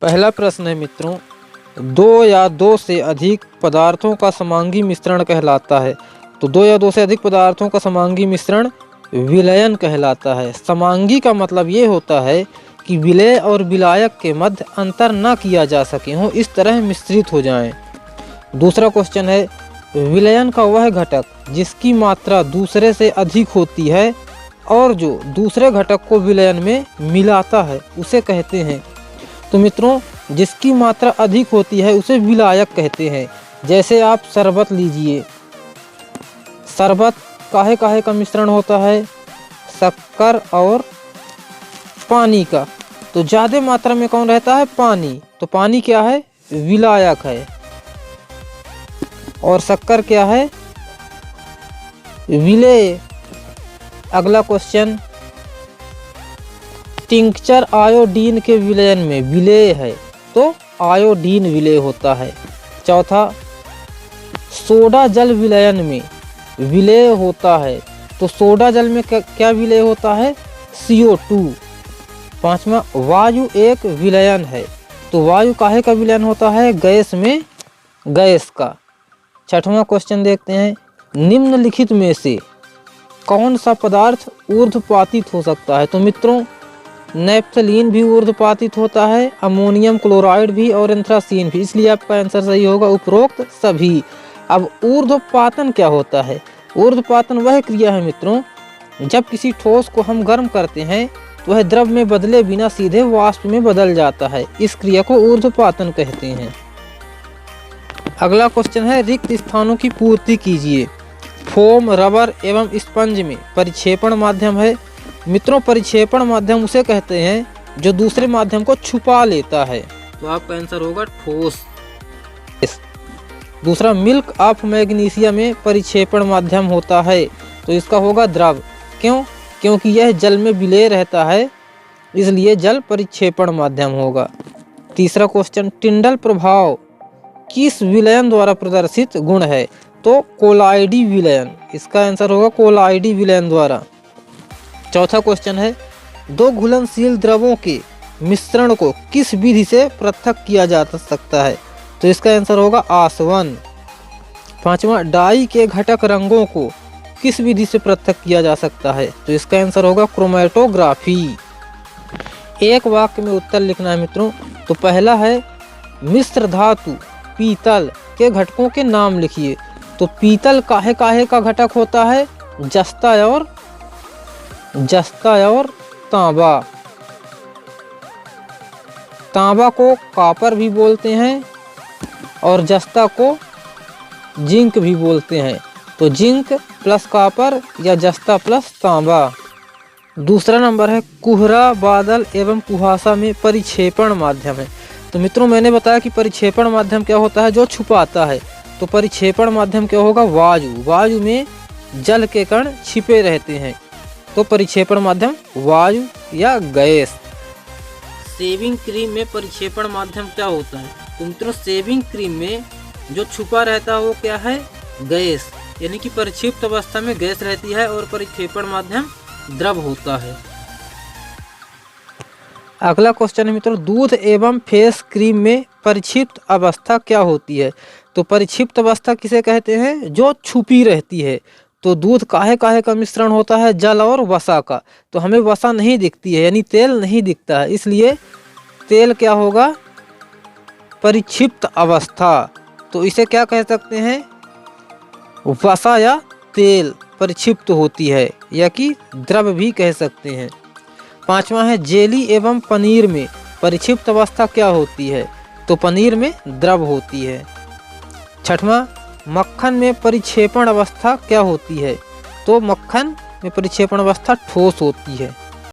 पहला प्रश्न है मित्रों, दो या दो से अधिक पदार्थों का समांगी मिश्रण कहलाता है। तो दो या दो से अधिक पदार्थों का समांगी मिश्रण विलयन कहलाता है। समांगी का मतलब ये होता है कि विलेय और विलायक के मध्य अंतर न किया जा सके हो, इस तरह मिश्रित हो जाएं। दूसरा क्वेश्चन है, विलयन का वह घटक जिसकी मात्रा दूसरे से अधिक होती है और जो दूसरे घटक को विलयन में मिलाता है उसे कहते हैं। तो मित्रों, जिसकी मात्रा अधिक होती है उसे विलायक कहते हैं। जैसे आप शरबत लीजिए, शरबत काहे काहे का मिश्रण होता है, शक्कर और पानी का। तो ज़्यादा मात्रा में कौन रहता है, पानी। तो पानी क्या है, विलायक है। और शक्कर क्या है, विलेय। अगला क्वेश्चन, टिंक्चर आयोडीन के विलयन में विलेय है तो आयोडीन विलेय होता है। चौथा, सोडा जल विलयन में विलेय होता है तो सोडा जल में क्या विलेय होता है, CO2। पांचवा, वायु एक विलयन है तो वायु काहे का विलयन होता है, गैस में गैस का। छठवां क्वेश्चन देखते हैं, निम्नलिखित में से कौन सा पदार्थ ऊर्ध्वपातित हो सकता है। तो मित्रों, नेप्थलीन भी ऊर्ध्वपातित होता है, अमोनियम क्लोराइड भी और एंथ्रासीन भी, इसलिए आपका आंसर सही होगा उपरोक्त सभी। अब ऊर्ध्वपातन क्या होता है। ऊर्ध्वपातन वह क्रिया है मित्रों, जब किसी ठोस को हम गर्म करते हैं तो वह द्रव में बदले बिना सीधे वाष्प में बदल जाता है। इस क्रिया को ऊर्ध्वपातन कहते हैं। अगला क्वेश्चन है, रिक्त स्थानों की पूर्ति कीजिए। फोम, रबर एवं स्पंज में परिक्षेपण माध्यम है। मित्रों, परिक्षेपण माध्यम उसे कहते हैं जो दूसरे माध्यम को छुपा लेता है। तो आपका आंसर होगा ठोस। दूसरा, मिल्क ऑफ मैग्नीशिया में परिक्षेपण माध्यम होता है तो इसका होगा द्रव। क्यों, क्योंकि यह जल में विलेय रहता है, इसलिए जल परिक्षेपण माध्यम होगा। तीसरा क्वेश्चन, टिंडल प्रभाव किस विलयन द्वारा प्रदर्शित गुण है। तो कोलाइडी विलयन, इसका आंसर होगा कोलाइडी विलयन द्वारा। चौथा क्वेश्चन है, दो घुलनशील द्रवों के मिश्रण को किस विधि से पृथक किया जा सकता है। तो इसका आंसर होगा आसवन। पांचवा, डाई के घटक रंगों को किस विधि से पृथक किया जा सकता है। तो इसका आंसर होगा क्रोमेटोग्राफी। एक वाक्य में उत्तर लिखना है मित्रों। तो पहला है, मिश्र धातु पीतल के घटकों के नाम लिखिए। तो पीतल काहे काहे का घटक होता है, जस्ता और तांबा। तांबा को कॉपर भी बोलते हैं और जस्ता को जिंक भी बोलते हैं। तो जिंक प्लस कॉपर या जस्ता प्लस तांबा। दूसरा नंबर है, कुहरा, बादल एवं कुहासा में परिक्षेपण माध्यम है। तो मित्रों, मैंने बताया कि परिक्षेपण माध्यम क्या होता है, जो छुपाता है। तो परिक्षेपण माध्यम क्या होगा, वायु। वायु में जल के कण छिपे रहते हैं तो परिक्षेपण माध्यम वायु या गैस। शेविंग क्रीम में परिक्षेपण माध्यम क्या होता है। तो मित्रों, शेविंग क्रीम में जो छुपा रहता है वो क्या है, गैस। यानी कि परिक्षिप्त अवस्था में गैस रहती है और परिक्षेपण माध्यम द्रव होता है। अगला क्वेश्चन है मित्रों, दूध एवं फेस क्रीम में परिक्षिप्त अवस्था क्या होती है। तो परिक्षिप्त अवस्था किसे कहते हैं, जो छुपी रहती है। तो दूध काहे काहे का मिश्रण होता है, जल और वसा का। तो हमें वसा नहीं दिखती है, यानी तेल नहीं दिखता है, इसलिए तेल क्या होगा, परिक्षिप्त अवस्था। तो इसे क्या कह सकते हैं, वसा या तेल परिक्षिप्त होती है, या कि द्रव भी कह सकते हैं। पांचवा है, जेली एवं पनीर में परिक्षिप्त अवस्था क्या होती है। तो पनीर में द्रव होती है। छठवां, मक्खन में परिक्षेपण अवस्था क्या होती है। तो मक्खन में परिक्षेपण अवस्था ठोस होती है।